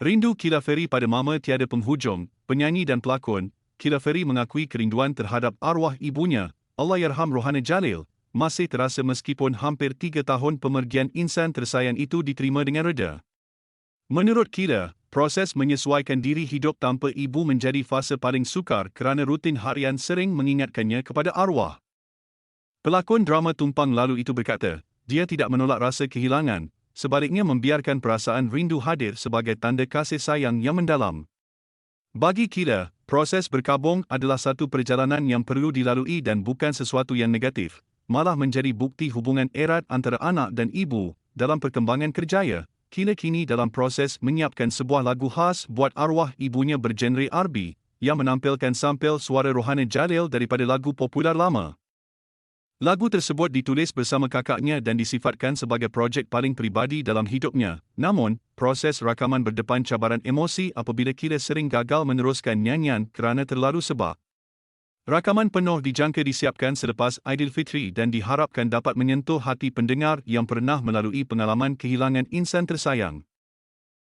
Rindu Kila Ferry pada mama tiada penghujung. Penyanyi dan pelakon, Kila Ferry mengakui kerinduan terhadap arwah ibunya, Allahyarham Rohana Jalil, masih terasa meskipun hampir 3 tahun pemergian insan tersayang itu diterima dengan reda. Menurut Kila, proses menyesuaikan diri hidup tanpa ibu menjadi fasa paling sukar kerana rutin harian sering mengingatkannya kepada arwah. Pelakon drama Tumpang Lalu itu berkata, dia tidak menolak rasa kehilangan, sebaliknya membiarkan perasaan rindu hadir sebagai tanda kasih sayang yang mendalam. Bagi Kila, proses berkabung adalah satu perjalanan yang perlu dilalui dan bukan sesuatu yang negatif, malah menjadi bukti hubungan erat antara anak dan ibu. Dalam perkembangan kerjaya, Kila kini dalam proses menyiapkan sebuah lagu khas buat arwah ibunya bergenre R&B, yang menampilkan sampel suara Rohana Jalil daripada lagu popular lama. Lagu tersebut ditulis bersama kakaknya dan disifatkan sebagai projek paling peribadi dalam hidupnya. Namun, proses rakaman berdepan cabaran emosi apabila Kila sering gagal meneruskan nyanyian kerana terlalu sebab. Rakaman penuh dijangka disiapkan selepas Aidilfitri dan diharapkan dapat menyentuh hati pendengar yang pernah melalui pengalaman kehilangan insan tersayang.